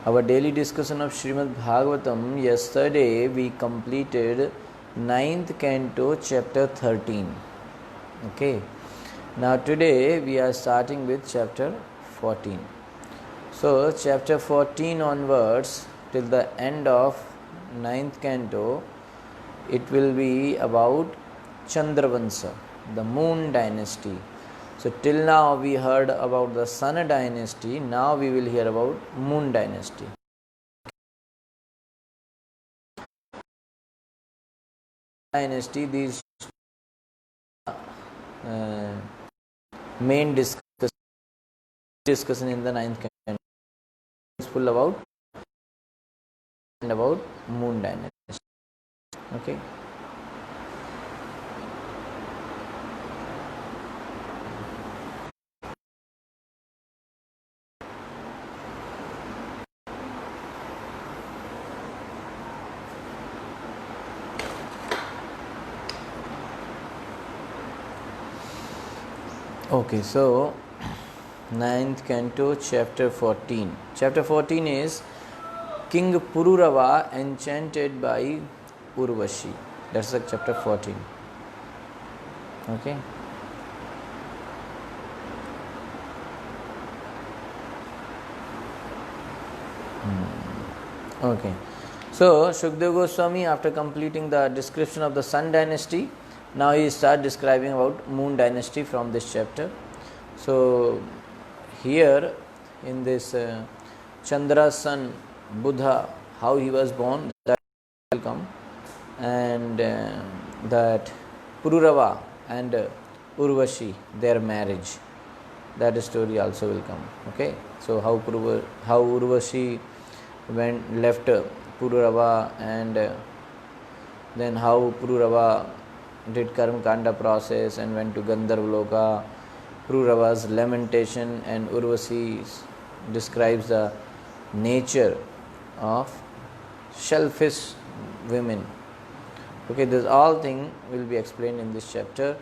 our daily discussion of Srimad Bhagavatam. Yesterday we completed 9th canto, chapter 13. Okay. Now today we are starting with chapter 14. So chapter 14 onwards till the end of 9th canto, it will be about Chandravansa, the moon dynasty. So till now we heard about the Sun dynasty, now we will hear about moon dynasty. Dynasty, these main discussion in the 9th canto is full about moon dynasty. Okay. Okay, so 9th canto, chapter 14. Chapter 14 is King Pururava enchanted by Urvashi. That's like chapter 14. Okay. Okay. So Shukdev Goswami, after completing the description of the Sun dynasty, now he starts describing about moon dynasty from this chapter. So here in this Chandra, Sun, Buddha, how he was born, that will come, and that Pururava and Urvashi, their marriage, that story also will come. Okay, so how Urvashi left Pururava, and then how Pururava did Karma Kanda process and went to Gandharvaloka, Pururava's lamentation, and Urvashi describes the nature of selfish women. Okay, this all thing will be explained in this chapter.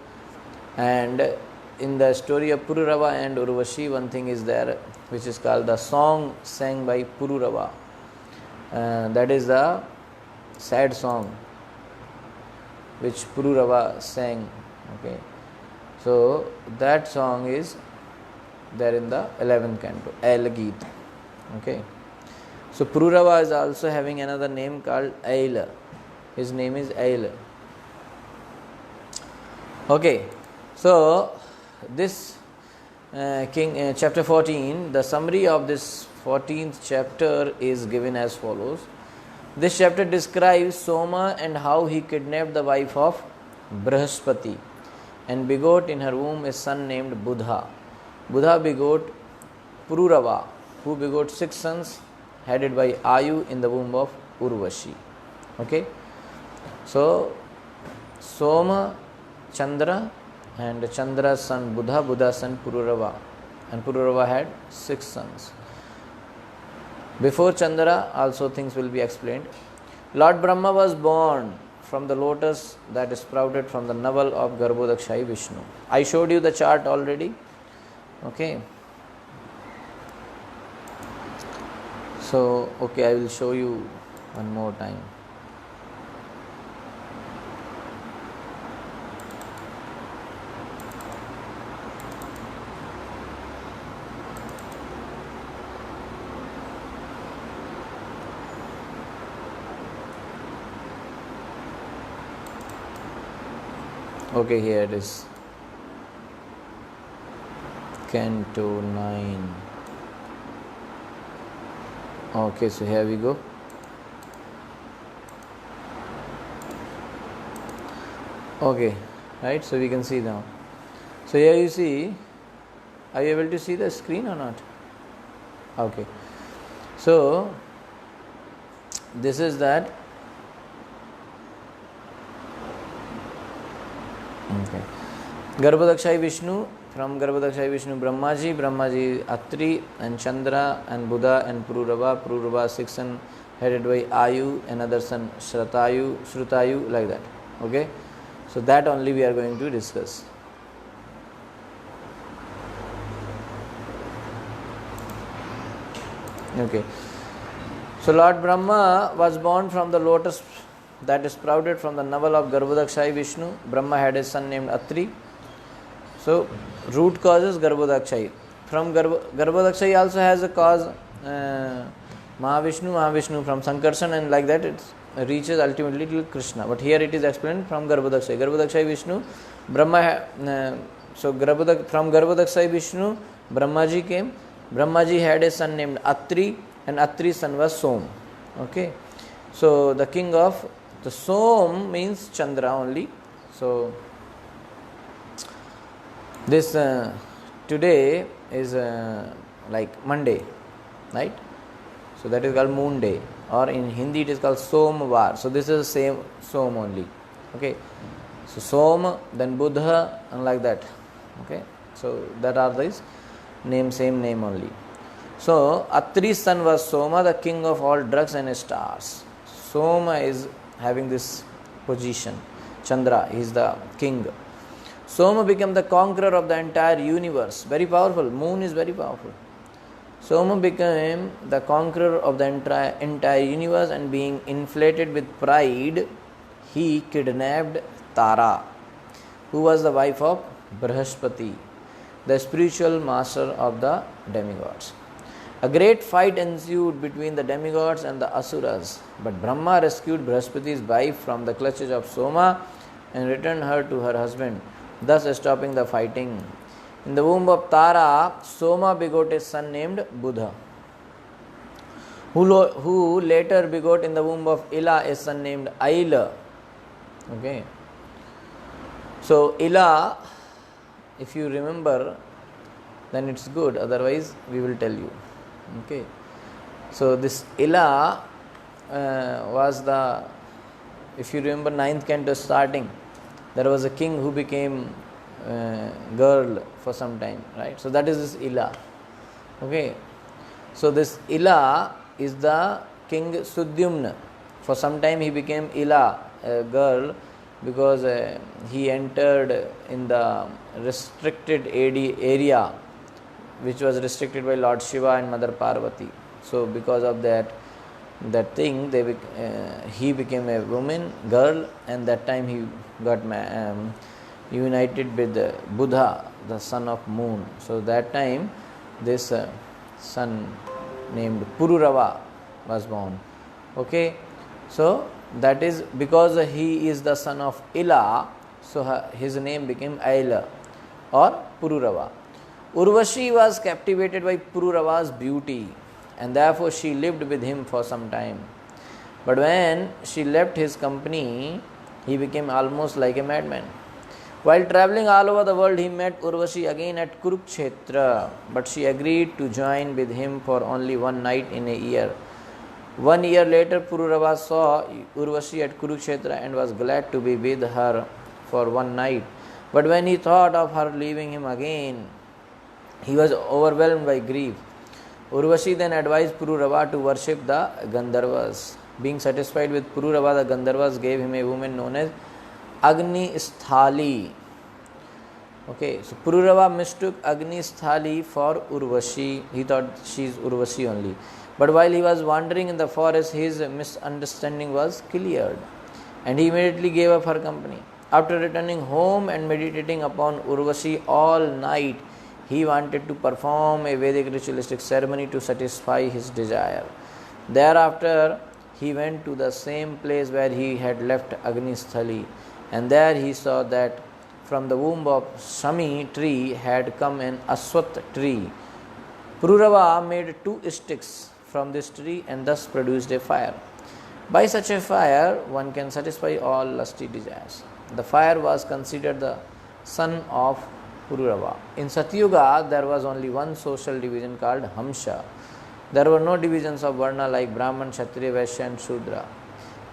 And in the story of Pururava and Urvashi, one thing is there which is called the song sang by Pururava. That is the sad song which Pururava sang. Okay, so that song is there in the 11th canto, Ail Geet. Okay, so Pururava is also having another name called Ail. His name is Ail. Okay, so this chapter 14, the summary of this 14th chapter is given as follows. This chapter describes Soma and how he kidnapped the wife of Brahaspati and begot in her womb a son named Buddha. Buddha begot Pururava, who begot 6 sons headed by Ayu in the womb of Urvashi. Okay, so Soma, Chandra, and Chandra's son Buddha, Buddha's son Pururava, and Pururava had 6 sons. Before Chandra, also things will be explained. Lord Brahma was born from the lotus that sprouted from the navel of Garbhodakshai Vishnu. I showed you the chart already. Okay. So, okay, I will show you one more time. Okay, here it is. Canto 9. Okay, so here we go. Okay, right, so we can see now. So here you see, are you able to see the screen or not? Okay, so this is that. Okay, Garbhodakshai Vishnu, from Garbhodakshai Vishnu Brahmaji Atri, and Chandra, and Buddha, and Pururava 6 sons headed by Ayu, another son Shrutayu, like that. Okay, so that only we are going to discuss. Okay, So Lord Brahma was born from the lotus that is sprouted from the navel of Garbhodakshai Vishnu. Brahma had a son named Atri. So root cause is Garbhodakshai. From Garbhodakshai also has a cause Mahavishnu from Sankarshan, and like that it reaches ultimately to Krishna. But here it is explained from Garbhodakshai Vishnu. Brahma. From Garbhodakshai Vishnu, Brahmaji came. Brahmaji had a son named Atri, and Atri's son was Som. Okay, so the king of the Som means Chandra only. So this today is like Monday, right? So that is called Moon Day, or in Hindi it is called Somvar. So this is the same Som only. Okay, so Som, then Buddha, and like that. Okay, so that are these name, same name only. So Atri's son was Soma, the king of all drugs and stars. Soma is having this position. Chandra is the king. Soma became the conqueror of the entire universe. Very powerful. Moon is very powerful. Soma became the conqueror of the entire universe, and being inflated with pride, he kidnapped Tara, who was the wife of Brahaspati, the spiritual master of the demigods. A great fight ensued between the demigods and the asuras, but Brahma rescued Brahaspati's wife from the clutches of Soma and returned her to her husband, thus stopping the fighting. In the womb of Tara, Soma begot a son named Buddha, who later begot in the womb of Ila a son named Aila. Okay. So Ila, if you remember, then it's good. Otherwise, we will tell you. Okay. So this Ila was the, if you remember, 9th canto starting, there was a king who became girl for some time, right? So that is this Ila. Okay. So this Ila is the king Sudyumna. For some time he became Ila, a girl, because he entered in the restricted area which was restricted by Lord Shiva and Mother Parvati. So because of that thing, he became a woman, girl, and that time he got united with Buddha, the son of moon. So that time this son named Pururava was born. Okay, so that is because he is the son of Ila, so his name became Aila or Pururava. Urvashi was captivated by Pururava's beauty, and therefore she lived with him for some time. But when she left his company, he became almost like a madman. While traveling all over the world, he met Urvashi again at Kurukshetra, but she agreed to join with him for only one night in a year. 1 year later, Pururava saw Urvashi at Kurukshetra and was glad to be with her for one night. But when he thought of her leaving him again, he was overwhelmed by grief. Urvashi then advised Pururava to worship the Gandharvas. Being satisfied with Pururava, the Gandharvas gave him a woman known as Agni Sthali. Okay, so Pururava mistook Agni Sthali for Urvashi. He thought she is Urvashi only. But while he was wandering in the forest, his misunderstanding was cleared, and he immediately gave up her company. After returning home and meditating upon Urvashi all night, he wanted to perform a Vedic ritualistic ceremony to satisfy his desire. Thereafter, he went to the same place where he had left Agni Sthali, and there he saw that from the womb of Shami tree had come an Aswath tree. Pururava made 2 sticks from this tree and thus produced a fire. By such a fire, one can satisfy all lusty desires. The fire was considered the son of Pururava. In Satyuga, there was only one social division called Hamsha. There were no divisions of Varna like Brahman, Kshatriya, Vaishya and Shudra.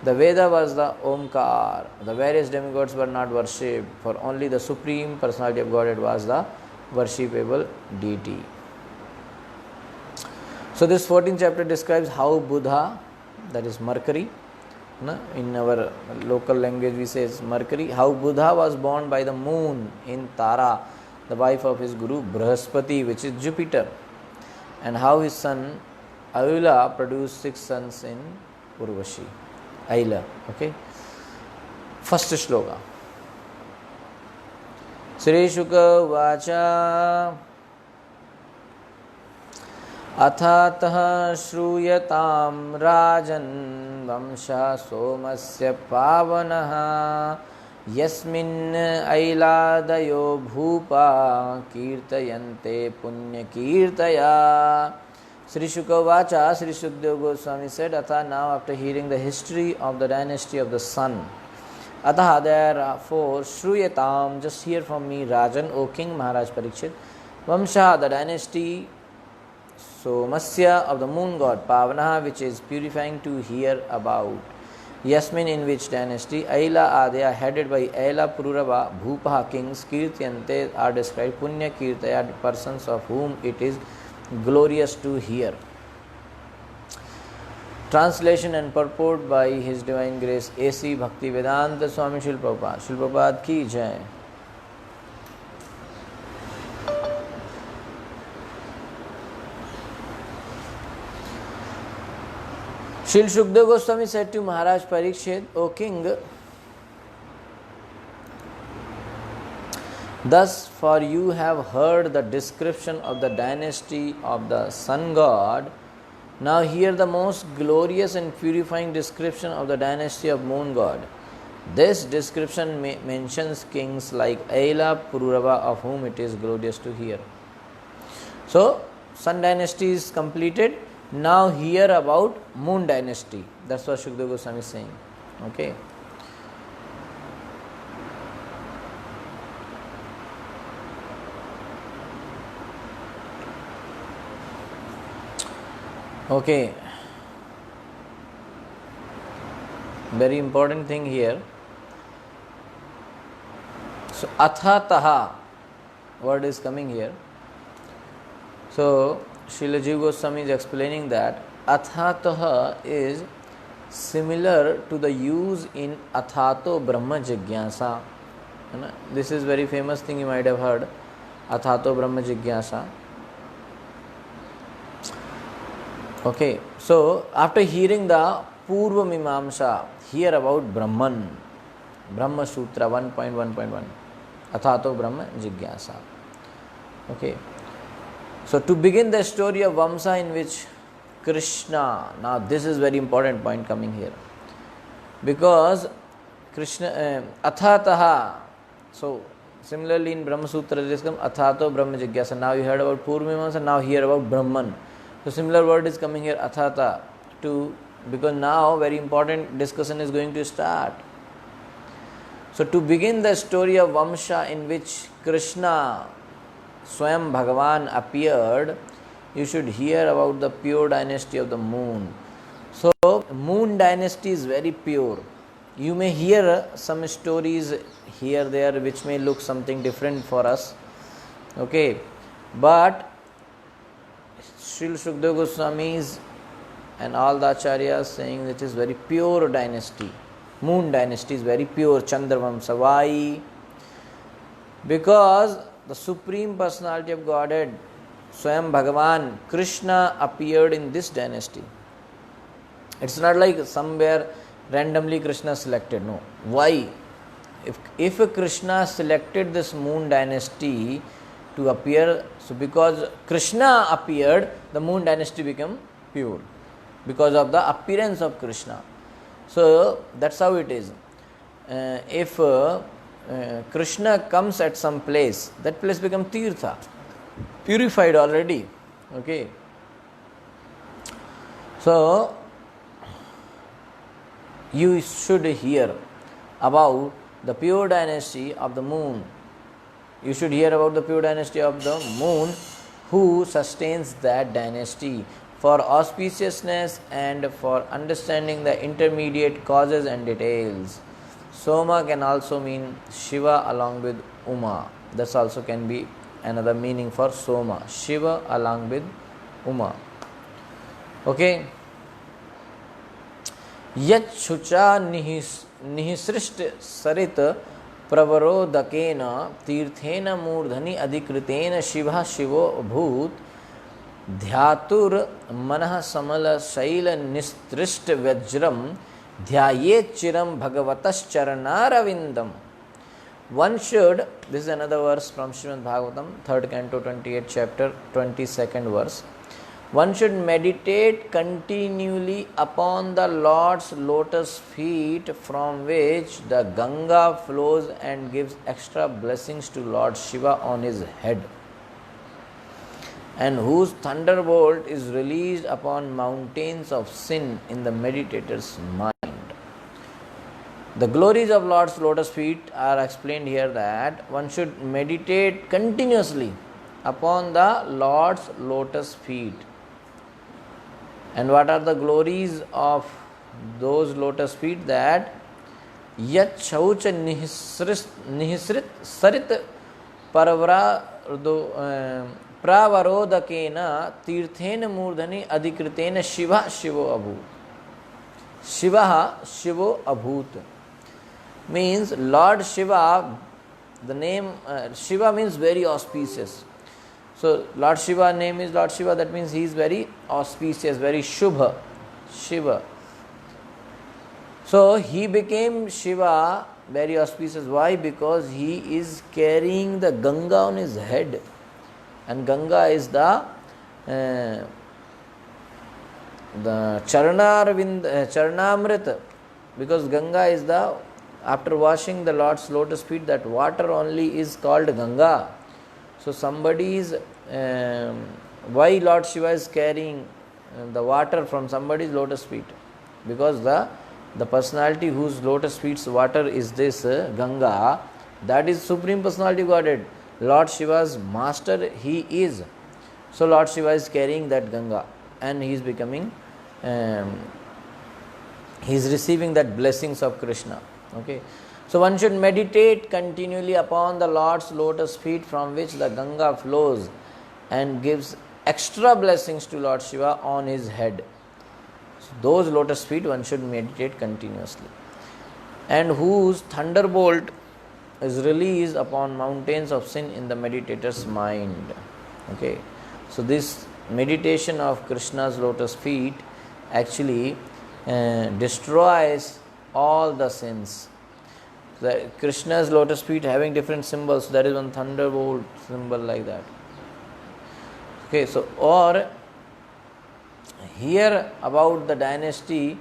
The Veda was the Omkar. The various demigods were not worshipped, for only the Supreme Personality of Godhead was the worshipable deity. So this 14th chapter describes how Buddha, that is Mercury, in our local language we say it's Mercury, how Buddha was born by the moon in Tara, the wife of his guru Brahaspati, which is Jupiter, and how his son Ayula produced 6 sons in Urvashi. Ayla, okay. First shloka. Sri Shuka Vacha Athatah Shruyatam Rajan Vamsha Somasya Pavanaha Yasmin Ailadayo Bhupa Kirtayante Punya Kirtaya. Sri Shuka Vacha, Sri Sukadeva Goswami said, Atha, now after hearing the history of the dynasty of the sun, Atha, therefore, Shruyatam, just hear from me, Rajan, O King Maharaj Parikshit, Vamsha, the dynasty, Somasya of the moon god, Pavanaha, which is purifying, to hear about. Yasmin, in which dynasty, Aila Adya, headed by Aila Pururava, Bhupaha, kings, Kirtyante are described, Punya Kirtaya, persons of whom it is glorious to hear. Translation and purport by His Divine Grace A.C. Bhaktivedanta Swami Srila Prabhupada. Srila Prabhupada ki jai. Srila Sukadeva Goswami said to Maharaj Parikshit, O king, thus for you have heard the description of the dynasty of the sun god. Now hear the most glorious and purifying description of the dynasty of moon god. This description mentions kings like Aila Pururava, of whom it is glorious to hear. So, sun dynasty is completed. Now hear about moon dynasty. That's what Sukadeva Goswami is saying. Okay. Okay. Very important thing here. So, athataha word is coming here. So, Srila Jiva Goswami is explaining that athataha is similar to the use in athato Brahma Jigyasa. This is very famous thing you might have heard. Athato Brahma Jigyasa. Okay, so after hearing the Purva Mimamsa, hear about Brahman, Brahma Sutra 1.1.1, Athato Brahma Jigyasa. Okay, so to begin the story of Vamsa in which Krishna, now this is very important point coming here, because Krishna, Athataha, so similarly in Brahma Sutra it is come Athato Brahma Jigyasa. Now you heard about Purva Mimamsa, now hear about Brahman. So similar word is coming here, athata, to, because now very important discussion is going to start. So to begin the story of Vamsha in which Krishna, Swayam Bhagavan appeared, you should hear about the pure dynasty of the moon. So moon dynasty is very pure. You may hear some stories here, there, which may look something different for us. Okay, but Srila Sukadeva Goswamis and all the acharyas saying it is very pure dynasty. Moon dynasty is very pure, Chandravamsa. Why? Because the Supreme Personality of Godhead, Swayam Bhagavan, Krishna appeared in this dynasty. It's not like somewhere randomly Krishna selected. No. Why? If Krishna selected this moon dynasty to appear, so because Krishna appeared, the moon dynasty became pure because of the appearance of Krishna. So that's how it is. If Krishna comes at some place, that place becomes Tirtha, purified already. Okay. So you should hear about the pure dynasty of the moon. You should hear about the pure dynasty of the moon, who sustains that dynasty for auspiciousness and for understanding the intermediate causes and details. Soma can also mean Shiva along with Uma. This also can be another meaning for Soma, Shiva along with Uma. Okay. Yat Shucha Nihisrishta Sarita प्रवरोदकेन तीर्थेन मूर्धनि अधिकृतेन शिवः शिवो भूत ध्यातुर मनः समल शैल निस्तृष्ट वज्रम ध्यायेत् चिरम भगवतश्चरणारविंदम. One should, this is another verse from Srimad Bhagavatam, 3rd canto, 28th chapter, 22nd verse. One should meditate continually upon the Lord's lotus feet, from which the Ganga flows and gives extra blessings to Lord Shiva on his head, and whose thunderbolt is released upon mountains of sin in the meditator's mind. The glories of Lord's lotus feet are explained here, that one should meditate continuously upon the Lord's lotus feet. And what are the glories of those lotus feet? That yat shaucha nihisrit sarit pravarodakena tirthena murdhani adhikritena shiva shivo abhu. Shiva shivo abhut means Lord Shiva. The name Shiva means very auspicious. So Lord Shiva name is Lord Shiva, that means he is very auspicious, very Shubha, Shiva. So he became Shiva, very auspicious. Why? Because he is carrying the Ganga on his head, and Ganga is the Charanamrita, because Ganga is the, after washing the Lord's lotus feet, that water only is called Ganga. So somebody's, why Lord Shiva is carrying the water from somebody's lotus feet? Because the personality whose lotus feet's water is this Ganga, that is Supreme Personality Godhead. Lord Shiva's master he is. So Lord Shiva is carrying that Ganga, and he is becoming, he is receiving that blessings of Krishna. Okay. So one should meditate continually upon the Lord's lotus feet, from which the Ganga flows and gives extra blessings to Lord Shiva on his head. So those lotus feet one should meditate continuously, and whose thunderbolt is released upon mountains of sin in the meditator's mind. Okay. So this meditation of Krishna's lotus feet actually destroys all the sins. The Krishna's lotus feet having different symbols. There is one thunderbolt symbol like that. Okay, so or here about the dynasty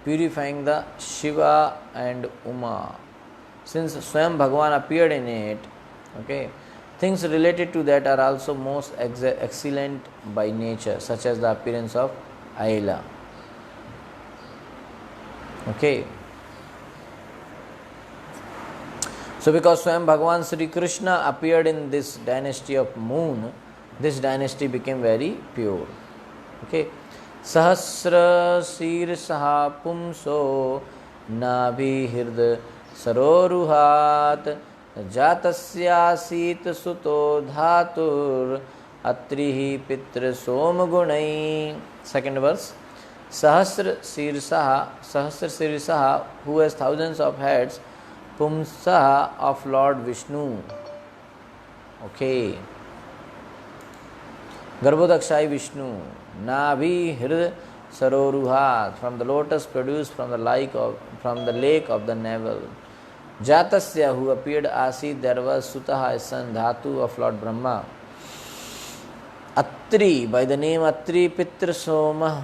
purifying the Shiva and Uma. Since Swayam Bhagavan appeared in it, okay, things related to that are also most excellent by nature, such as the appearance of Ayla. Okay. So because Swayam Bhagavan Sri Krishna appeared in this dynasty of moon, this dynasty became very pure. Okay. Sahasra sir saha pumso nabhi hird saroruhat jatasya sit suto dhatur atrihi pitra somagunai. Second verse. Sahasra sirsaha, who has thousands of heads, Pumsa of Lord Vishnu. Okay. Garbhodakshai Vishnu. Nabhi Hrid Saroruha, from the lotus produced from the lake of the navel. Jatasya, who appeared Asid, there was Sutaha, a son, Dhatu of Lord Brahma. Atri, by the name Atri, Pitrasama,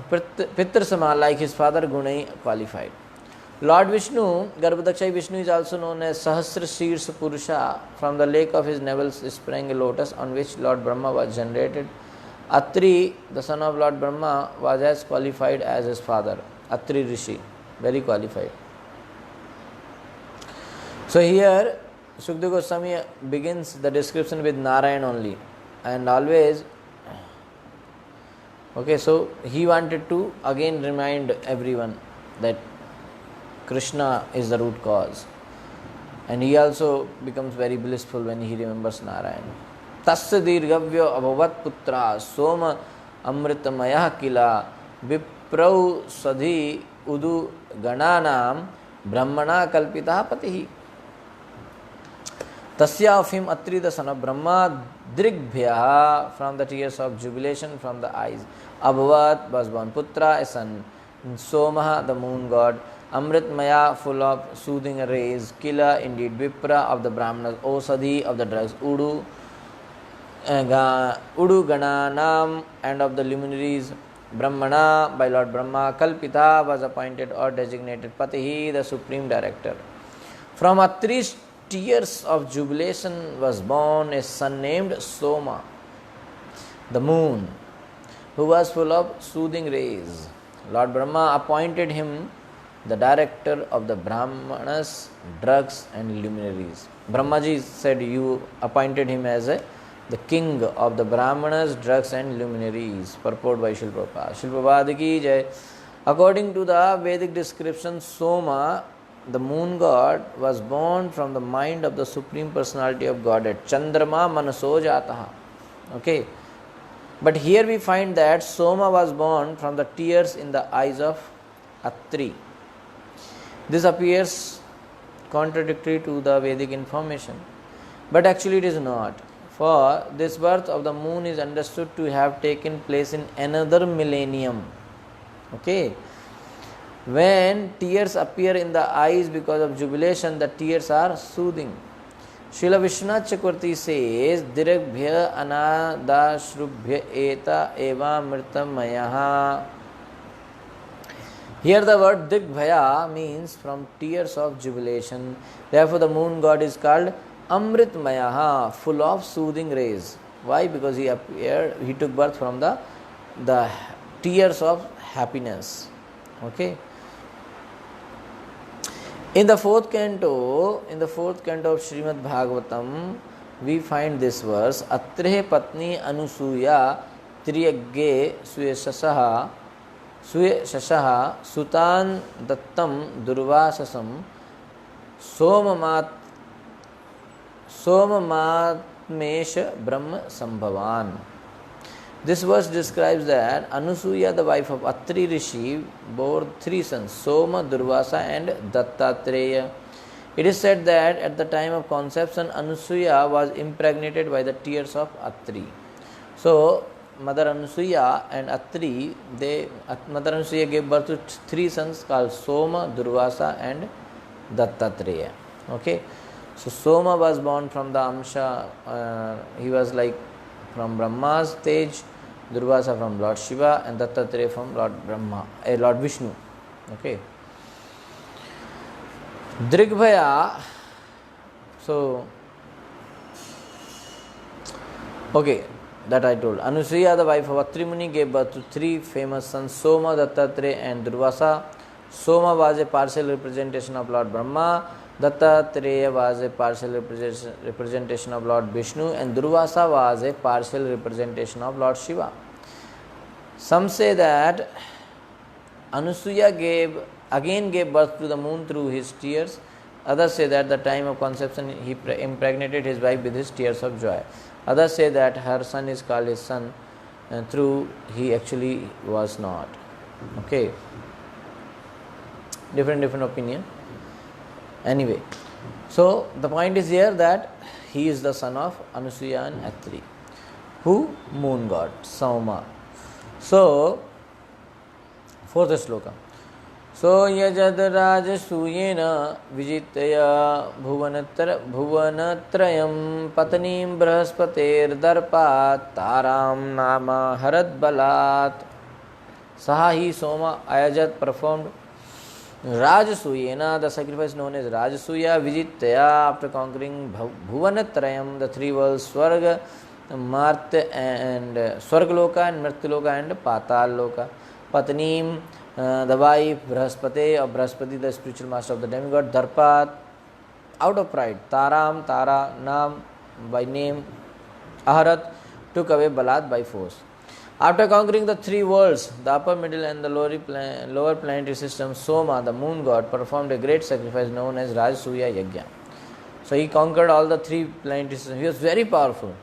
like his father Gunai, qualified. Lord Vishnu, Garbhodakshai Vishnu, is also known as Sahasra Shirsa Purusha. From the lake of his navel sprang a lotus on which Lord Brahma was generated. Atri, the son of Lord Brahma, was as qualified as his father, Atri Rishi, very qualified. So here, Sukadeva Goswami begins the description with Narayan only, and always, okay, so he wanted to again remind everyone that Krishna is the root cause, and he also becomes very blissful when he remembers Narayan. Tasya dirgavya abhavat putra soma amritamaya kila viprau sadhi udu gananam brahmana kalpita patihi. Tasya of him, Atri, the son of Brahma, Drigbhya, from the tears of jubilation from the eyes. Abhavat was born Putra, a son. Somaha, the moon god. Amritmaya, full of soothing rays. Kila, indeed. Vipra, of the Brahmanas. Osadhi, of the drugs. Udu Gananam, and of the luminaries. Brahmana, by Lord Brahma. Kalpita, was appointed or designated. Patihi, the supreme director. From Atri's tears of jubilation was born a son named Soma, the moon, who was full of soothing rays. Lord Brahma appointed him the director of the Brahmanas, drugs and luminaries. Brahmaji said, you appointed him as the king of the Brahmanas, drugs and luminaries. Purport by Srila Prabhupada. Srila Prabhupada ki jai. According to the Vedic description, Soma, the moon god, was born from the mind of the Supreme Personality of Godhead. Chandrama manaso jataha. Okay. But here we find that Soma was born from the tears in the eyes of Atri. This appears contradictory to the Vedic information. But actually it is not. For this birth of the moon is understood to have taken place in another millennium. Okay. When tears appear in the eyes because of jubilation, the tears are soothing. Srila Vishwanath Chakravarti says, Diragbhya anadashrubhya eta eva mritamayaha. Here the word Digbhaya means from tears of jubilation. Therefore the moon god is called Amritmayaha, full of soothing rays. Why? Because he took birth from the tears of happiness. Okay. In the fourth canto of Srimad Bhagavatam, we find this verse: Atrehe patni Anusuya triyagge suyashasaha sutan dattam durvasasam somamatmesha brahma sambhavan. This verse describes that Anusuya, the wife of Atri Rishi, bore three sons, Soma, Durvasa and Dattatreya. It is said that at the time of conception, Anusuya was impregnated by the tears of Atri. So, Mother Anusuya and Atri, Mother Anusuya gave birth to three sons called Soma, Durvasa and Dattatreya. Okay. So, Soma was born from the Amsha, he was like from Brahma's stage, Durvasa from Lord Shiva and Dattatreya from Lord Vishnu. Okay. Drigbhaya. So, okay, that I told. Anusuya, the wife of Atri Muni, gave birth to three famous sons, Soma, Dattatreya and Durvasa. Soma was a partial representation of Lord Brahma. Dattatreya was a partial representation of Lord Vishnu, and Durvasa was a partial representation of Lord Shiva. Some say that Anusuya gave birth to the moon through his tears. Others say that at the time of conception he impregnated his wife with his tears of joy. Others say that her son is called his son, and through he actually was not. Okay. Different opinion. Anyway, so the point is here that he is the son of Anusuya and Atri. Who? Moon god, Soma. So, fourth sloka. So yajad rajasuyena vijitaya bhuvanatrayam patnim brahaspater darpat taram nama harad balat. Saha Soma ayajat performed Rajasuyena, the sacrifice known as Rajasuya, Vijitaya, after conquering Bhuvanatrayam, the three worlds, Swarga, Martya and Swargaloka and Mrityaloka and Patalloka. Patnim, the wife, Brahaspati, or Brahaspati, the spiritual master of the demigod, Darpat, out of pride, Taram, Tara, Nam, by name, Aharat, took away Balat by force. After conquering the three worlds, the upper, middle and the lower planetary system, Soma, the moon god, performed a great sacrifice known as Rajasuya Yajna. So he conquered all the three planetary systems. He was very powerful.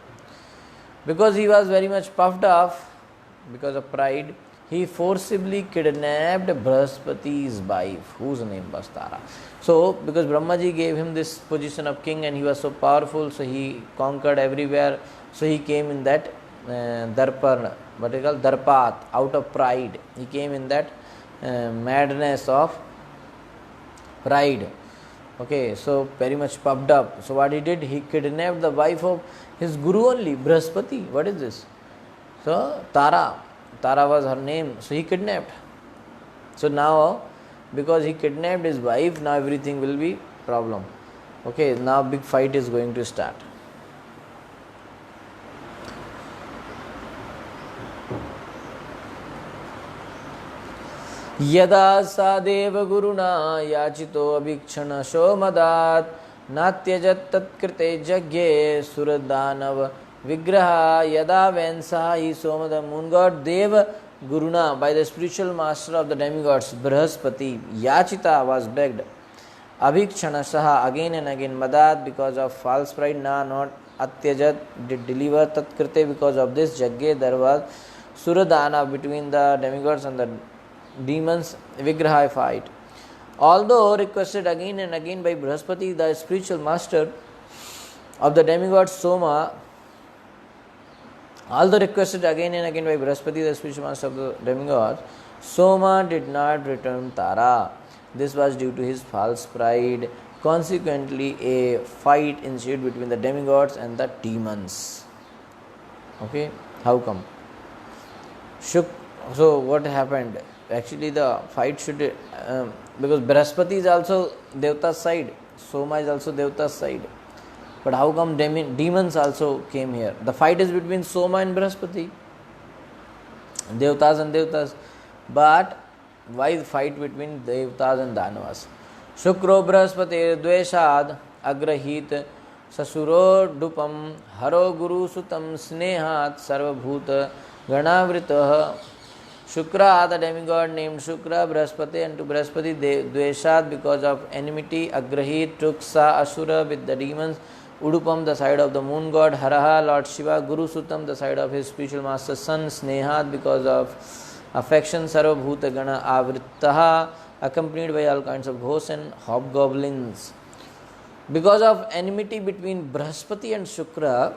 Because he was very much puffed up, because of pride, he forcibly kidnapped Brahaspati's wife, whose name was Tara. So, because Brahmaji gave him this position of king and he was so powerful, so he conquered everywhere. So he came in that darpan, what is called darpat, out of pride. He came in that madness of pride. Okay, so very much puffed up. So what he did, he kidnapped the wife of his guru only, Brahaspati. What is this? So Tara was her name. So he kidnapped. So now, because he kidnapped his wife, now everything will be problem. Okay, now big fight is going to start. यदा सा देवगुरुणा याचितो अभीक्षण शोमदात् नात्यजत् तत्कृते यज्ञे सुरदानव विग्रह यदा when he Soma the moon god Deva Guruna by the spiritual master of the demigods Brahaspati Yachita was begged Abhikshana Saha again and again Madat because of false pride not Atyajat did deliver Tatkrite because of this Jagge there was Suradana between the demigods and the demons Vigraha fight. Although requested again and again by Brahaspati, the spiritual master of the demigod Soma, although requested again and again by Brahaspati, the spiritual master of the demigod, Soma did not return Tara. This was due to his false pride. Consequently, a fight ensued between the demigods and the demons. Okay, how come? So what happened? Actually, the fight should because Brahaspati is also Devta's side, Soma is also Devta's side. But how come demons also came here? The fight is between Soma and Brahaspati, Devtas and Devtas. But why the fight between Devtas and Danavas? Shukro Brahaspati Dveshad Agrahit Sasuro Dupam Haro Guru Sutam Snehat Sarvabhuta Ganavritah. Shukra, the demigod named Shukra, Brahaspati, and to Brahaspati Dveshad because of enmity, Agrahit took Sa Asura with the demons, Udupam, the side of the moon god, Haraha, Lord Shiva, Guru Sutam, the side of his spiritual master's son, Snehat because of affection, Sarvabhuta Gana Avrittaha, accompanied by all kinds of ghosts and hobgoblins. Because of enmity between Brahaspati and Shukra,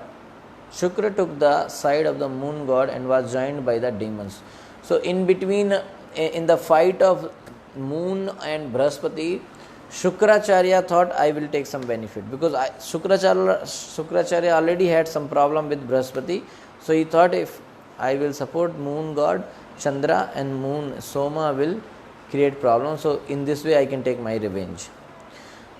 Shukra took the side of the moon god and was joined by the demons. So in between, in the fight of moon and Brahaspati, Shukracharya thought I will take some benefit because Shukracharya already had some problem with Brahaspati. So he thought if I will support moon god Chandra and moon Soma will create problems. So in this way I can take my revenge.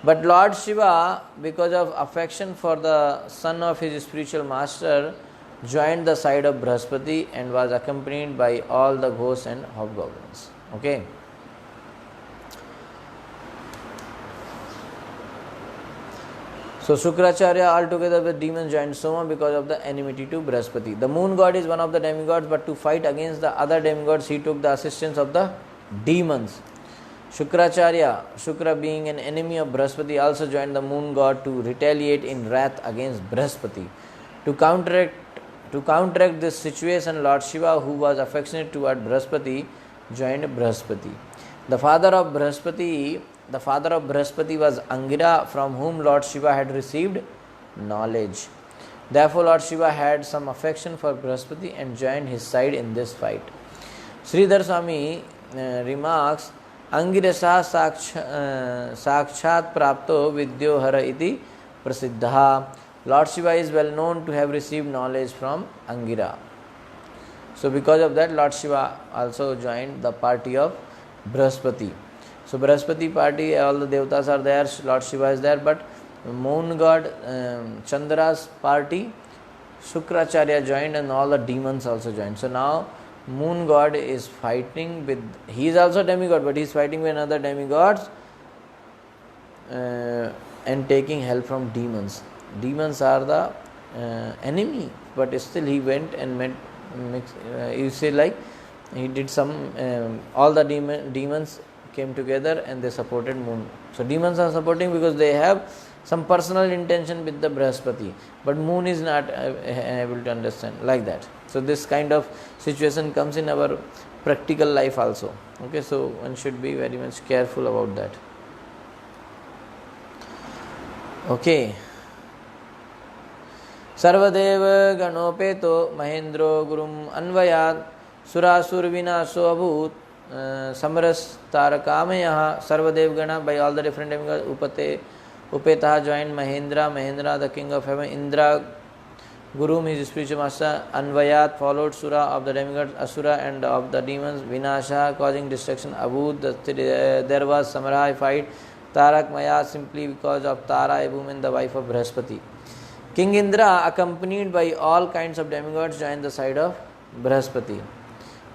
But Lord Shiva, because of affection for the son of his spiritual master, joined the side of Brahaspati and was accompanied by all the ghosts and hobgoblins. Okay. So Shukracharya altogether with demons joined Soma because of the enmity to Brahaspati. The moon god is one of the demigods, but to fight against the other demigods, he took the assistance of the demons. Shukracharya, Shukra being an enemy of Brahaspati, also joined the moon god to retaliate in wrath against Brahaspati. To counteract this situation, Lord Shiva, who was affectionate toward Brahaspati, joined Brahaspati. The father of Brahaspati was Angira, from whom Lord Shiva had received knowledge. Therefore, Lord Shiva had some affection for Brahaspati and joined his side in this fight. Sridhar Swami remarks, Angirasa Sakshat Prapto Vidyohara iti Prasiddha. Lord Shiva is well known to have received knowledge from Angira. So because of that, Lord Shiva also joined the party of Brahaspati. So Brahaspati party, all the Devtas are there, Lord Shiva is there, but moon god Chandra's party, Shukracharya joined and all the demons also joined. So now moon god is fighting with, he is also demigod, but he is fighting with another demigods and taking help from demons. Demons are the enemy, but still he went and met, you say like he did some, all the demons came together and they supported moon. So demons are supporting because they have some personal intention with the Brahaspati, but moon is not able to understand like that. So this kind of situation comes in our practical life also. Okay, so one should be very much careful about that. Okay. सर्वदेव गणोपेतो महेंद्रो गुरुम अन्वयात् सुरासुर विनाशो अभूत समरस्तारकामयः सर्वदेव गण by all the different demigods upeta joined Mahendra the king of heaven, Indra Guru his spiritual master, Anvayat followed Sura of the demigods, Asura and of the demons, Vinasha causing destruction, Abud there was Samurai fight, Tarak Maya simply because of Tara, a woman the wife of Brihaspati. King Indra accompanied by all kinds of demigods joined the side of Brihaspati,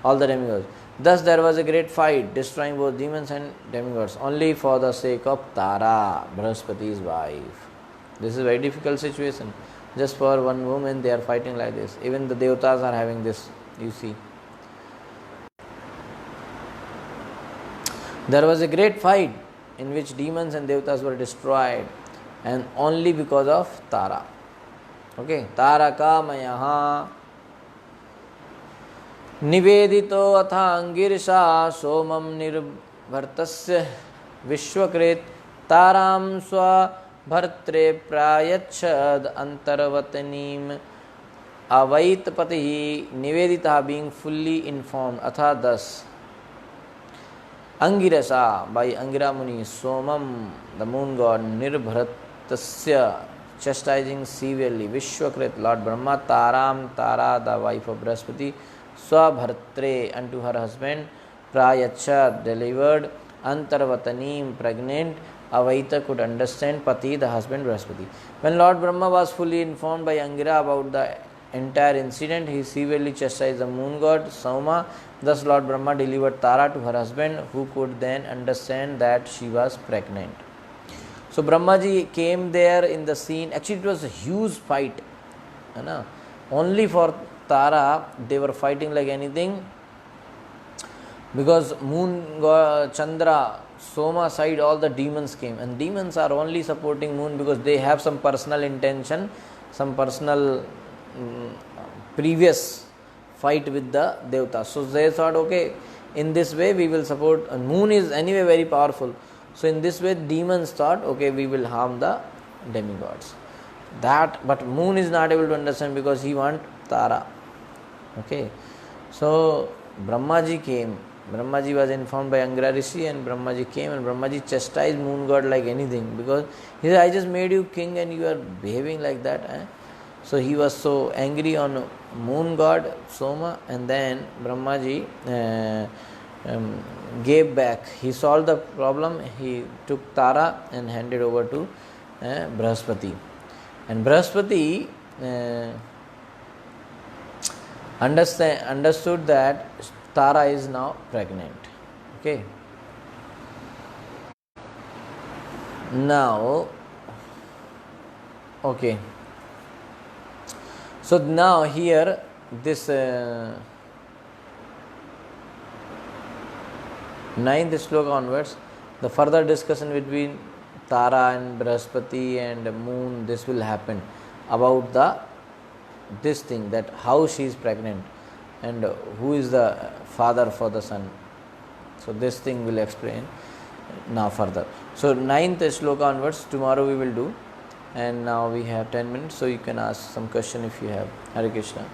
all the demigods. Thus there was a great fight, destroying both demons and demigods, only for the sake of Tara, Brihaspati's wife. This is a very difficult situation. Just for one woman they are fighting like this. Even the Devatas are having this, you see. There was a great fight in which demons and Devatas were destroyed, and only because of Tara. Okay, Tara Kamayaha Nivedito Athangirsha Somam Nirbhartasya Vishwakrit Taram Swa Bhartre Prayachad Antarvatanim Avaitapati Nivedita being fully informed. Atha thus Angirasa by Angira Muni Somam the moon god Nirbharatasya chastising severely Vishwakrit Lord Brahma Taram Tara the wife of Brihaspati Swabhartre unto her husband Prayacha delivered Antarvatanim pregnant Avaita could understand Pati the husband Brihaspati. When Lord Brahma was fully informed by Angira about the entire incident, he severely chastised the moon god Soma. Thus Lord Brahma delivered Tara to her husband, who could then understand that she was pregnant. So Brahmaji came there in the scene. Actually it was a huge fight. Only for Tara they were fighting like anything, because moon god, Chandra, Soma side all the demons came, and demons are only supporting moon because they have some personal intention, some personal previous fight with the Devatas. So they thought, okay, in this way we will support, and moon is anyway very powerful. So in this way demons thought, okay, we will harm the demigods. But moon is not able to understand because he wants Tara. Okay. So Brahmaji came. Brahmaji was informed by Angira Rishi, and Brahmaji came, and Brahmaji chastised moon god like anything, because he said, I just made you king and you are behaving like that. So he was so angry on moon god Soma, and then Brahmaji gave back. He solved the problem. He took Tara and handed over to Brihaspati. And Brihaspati understood that Tara is now pregnant. Okay. Now, okay. So now here this 9th sloka onwards, the further discussion between Tara and Brihaspati and moon, this will happen about this thing, that how she is pregnant and who is the father for the son. So this thing will explain now further. So 9th sloka onwards, tomorrow we will do, and now we have 10 minutes, so you can ask some question if you have. Hare Krishna.